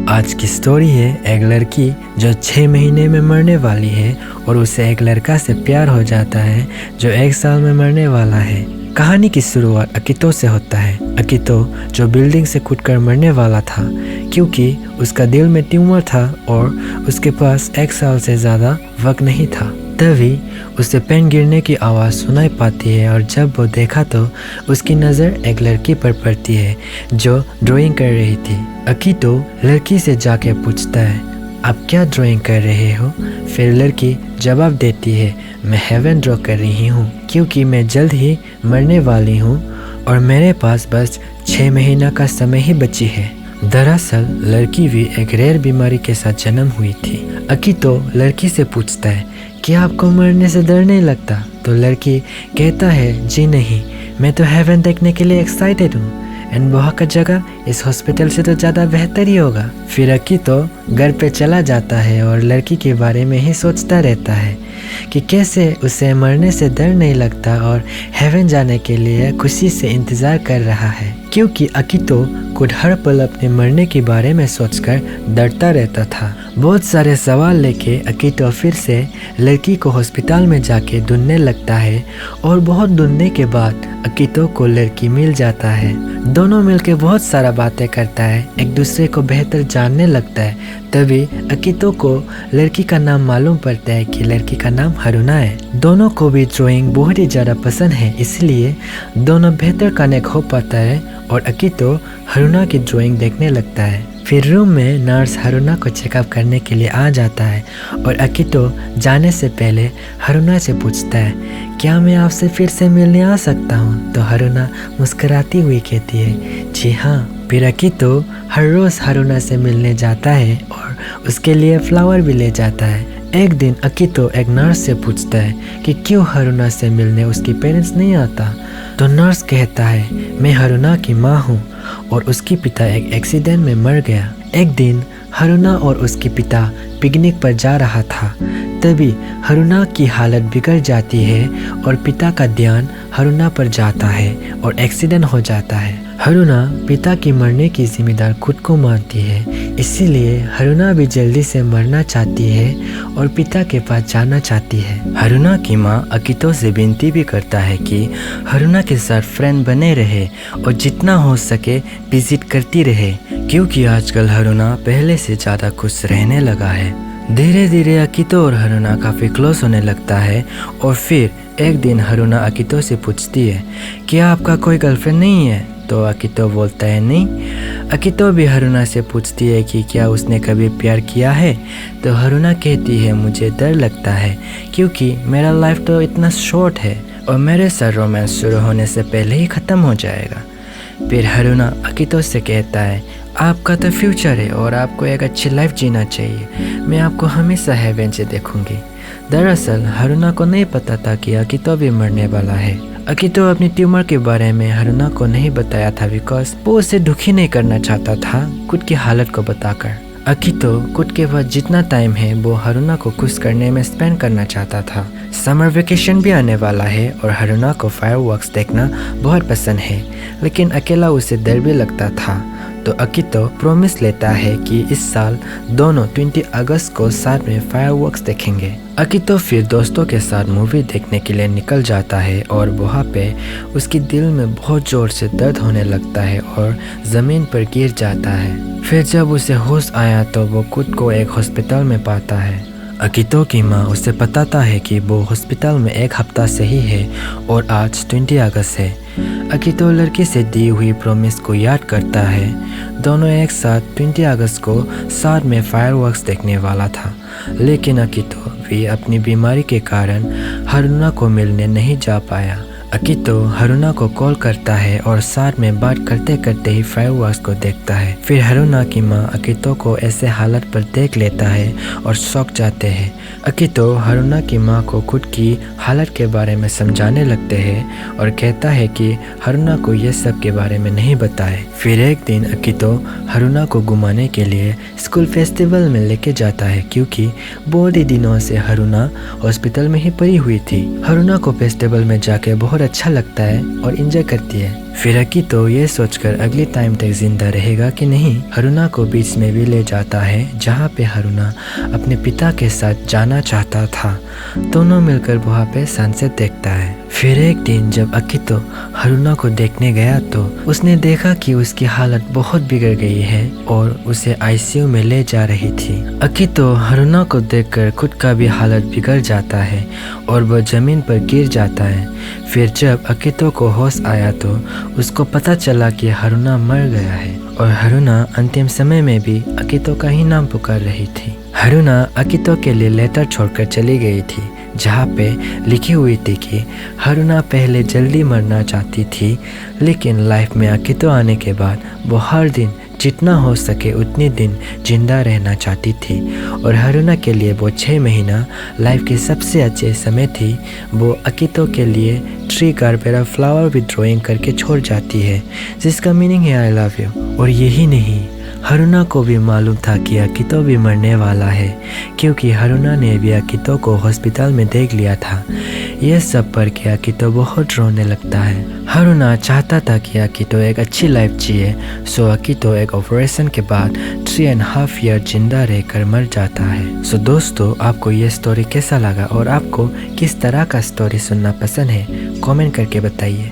आज की स्टोरी है एक लड़की जो 6 महीने में मरने वाली है और उसे एक लड़का से प्यार हो जाता है जो 1 साल में मरने वाला है। कहानी की शुरुआत अकितो से होता है। अकितो जो बिल्डिंग से कूदकर मरने वाला था क्योंकि उसका दिल में ट्यूमर था और उसके पास 1 साल से ज़्यादा वक्त नहीं था। तभी उसे पेन गिरने की आवाज़ सुनाई पाती है और जब वो देखा तो उसकी नज़र एक लड़की पर पड़ती है जो ड्राइंग कर रही थी। अकितो लड़की से जाके पूछता है, आप क्या ड्राइंग कर रहे हो? फिर लड़की जवाब देती है, मैं हेवन ड्रॉ कर रही हूँ क्योंकि मैं जल्द ही मरने वाली हूँ और मेरे पास बस 6 महीना का समय ही बची है। दरअसल लड़की भी एक रेयर बीमारी के साथ जन्म हुई थी। अकितो लड़की से पूछता है, क्या आपको मरने से डर नहीं लगता? तो लड़की कहता है, जी नहीं, मैं तो हेवन देखने के लिए एक्साइटेड हूँ एंड वहाँ का जगह इस हॉस्पिटल से तो ज़्यादा बेहतर ही होगा। फिर अकितो घर पे चला जाता है और लड़की के बारे में ही सोचता रहता है कि कैसे उसे मरने से डर नहीं लगता और हेवन जाने के लिए खुशी से इंतज़ार कर रहा है, क्योंकि अकितो खुद हर पल अपने मरने के बारे में सोचकर डरता रहता था। बहुत सारे सवाल लेके अकितो फिर से लड़की को हॉस्पिटल में जाके ढूंढने लगता है और बहुत ढूंढने के बाद अकितो को लड़की मिल जाता है। दोनों मिलके बहुत सारा बातें करता है, एक दूसरे को बेहतर जानने लगता है। तभी अकितो को लड़की का नाम मालूम पड़ता है कि लड़की का नाम हारुना है। दोनों को भी ड्राइंग बहुत ही ज़्यादा पसंद है, इसलिए दोनों बेहतर कनेक्ट हो पाता है और अकितो हारुना की ड्राइंग देखने लगता है। फिर रूम में नर्स हारुना को चेकअप करने के लिए आ जाता है और अकितो जाने से पहले हारुना से पूछता है, क्या मैं आपसे फिर से मिलने आ सकता हूँ? तो हारुना मुस्कुराती हुई कहती है, जी हाँ। फिर अकितो हर रोज़ हारुना से मिलने जाता है और उसके लिए फ्लावर भी ले जाता है। एक दिन अकितो एक नर्स से पूछता है कि क्यों हारुना से मिलने उसकी पेरेंट्स नहीं आता? तो नर्स कहता है, मैं हारुना की माँ हूँ और उसकी पिता एक एक्सीडेंट में मर गया। एक दिन हारुना और उसके पिता पिकनिक पर जा रहा था, तभी हारुना की हालत बिगड़ जाती है और पिता का ध्यान हारुना पर जाता है और एक्सीडेंट हो जाता है। हारुना पिता की मरने की जिम्मेदार खुद को मानती है, इसीलिए हारुना भी जल्दी से मरना चाहती है और पिता के पास जाना चाहती है। हारुना की माँ अकितो से विनती भी करता है कि हारुना के साथ फ्रेंड बने रहे और जितना हो सके विजिट करती रहे, क्योंकि आजकल हारुना पहले से ज़्यादा खुश रहने लगा है। धीरे धीरे अकितो और हारुना काफ़ी क्लोज होने लगता है और फिर एक दिन हारुना अकितो से पूछती है, क्या आपका कोई गर्लफ्रेंड नहीं है? तो अकितो बोलता है नहीं। अकितो भी हारुना से पूछती है कि क्या उसने कभी प्यार किया है? तो हारुना कहती है, मुझे डर लगता है क्योंकि मेरा लाइफ तो इतना शॉर्ट है और मेरे साथ रोमांस शुरू होने से पहले ही ख़त्म हो जाएगा। फिर हारुना अकितो से कहता है, आपका तो फ्यूचर है और आपको एक अच्छी लाइफ जीना चाहिए, मैं आपको हमेशा हेवन से देखूंगी। दरअसल हारुना को नहीं पता था कि अकितो भी मरने वाला है। अकितो अपनी ट्यूमर के बारे में हारुना को नहीं बताया था बिकॉज वो उसे दुखी नहीं करना चाहता था खुद की हालत को बताकर। अकितो खुद के पास जितना टाइम है वो हारुना को खुश करने में स्पेंड करना चाहता था। समर वेकेशन भी आने वाला है और हारुना को फायरवर्क्स देखना बहुत पसंद है, लेकिन अकेला उसे डर भी लगता था। तो अकितो प्रॉमिस लेता है कि इस साल दोनों 20 अगस्त को साथ में फायरवर्क्स देखेंगे। अकितो फिर दोस्तों के साथ मूवी देखने के लिए निकल जाता है और वहाँ पे उसकी दिल में बहुत ज़ोर से दर्द होने लगता है और ज़मीन पर गिर जाता है। फिर जब उसे होश आया तो वो खुद को एक हॉस्पिटल में पाता है। अकितो की माँ उसे बताता है कि वो हॉस्पिटल में 1 हफ्ता से ही है और आज 20 अगस्त है। अकितो लड़की से दी हुई प्रॉमिस को याद करता है। दोनों एक साथ 20 अगस्त को साथ में फायरवर्क्स देखने वाला था, लेकिन अकितो भी अपनी बीमारी के कारण हारुना को मिलने नहीं जा पाया। अकितो हारुना को कॉल करता है और साथ में बात करते करते ही फायरवर्क्स को देखता है। फिर हारुना की माँ अकितो को ऐसे हालत पर देख लेता है और शौक जाते हैं। अकितो हारुना की माँ को खुद की हालत के बारे में समझाने लगते हैं और कहता है कि हारुना को ये सब के बारे में नहीं बताए। फिर एक दिन अकितो हारुना को घुमाने के लिए स्कूल फेस्टिवल में लेके जाता है, क्योंकि बहुत ही दिनों से हारुना हॉस्पिटल में ही पड़ी हुई थी। हारुना को फेस्टिवल में जाके बहुत बहुत अच्छा लगता है और एंजॉय करती है। फिर अकीतो ये सोचकर अगले टाइम तक जिंदा रहेगा कि नहीं, हारुना को बीच में भी ले जाता है जहाँ पे हारुना अपने पिता के साथ जाना चाहता था। दोनों मिलकर वहाँ पे सनसेट देखता है। फिर एक दिन जब अकीतो हारुना को देखने गया तो उसने देखा कि उसकी हालत बहुत बिगड़ गई है और उसे आईसीयू में ले जा रही थी। अकीतो हारुना को देखकर खुद का भी हालत बिगड़ जाता है और वह जमीन पर गिर जाता है। फिर जब अकीतो को होश आया तो उसको पता चला कि हारुना मर गया है और हारुना अंतिम समय में भी अकीतो का ही नाम पुकार रही थी। हारुना अकीतो के लिए लेटर छोड़कर चली गई थी जहाँ पे लिखी हुई थी कि हारुना पहले जल्दी मरना चाहती थी, लेकिन लाइफ में अकीतो आने के बाद वो हर दिन जितना हो सके उतने दिन जिंदा रहना चाहती थी और हारुना के लिए वो 6 महीना लाइफ के सबसे अच्छे समय थी। वो अकीतो के लिए ट्री कार्पेरा फ्लावर भी ड्राइंग करके छोड़ जाती है जिसका मीनिंग है आई लव यू। और यही नहीं, हारुना को भी मालूम था कि अकीतो भी मरने वाला है क्योंकि हारुना ने भी अकीतो को हॉस्पिटल में देख लिया था। यह सब पढ़ के अकीतो बहुत रोने लगता है। हारुना चाहता था कि अकीतो एक अच्छी लाइफ जिए, सो अकीतो एक ऑपरेशन के बाद 3.5 ईयर जिंदा रहकर मर जाता है। सो दोस्तों, आपको ये स्टोरी कैसा लगा और आपको किस तरह का स्टोरी सुनना पसंद है, कमेंट करके बताइए।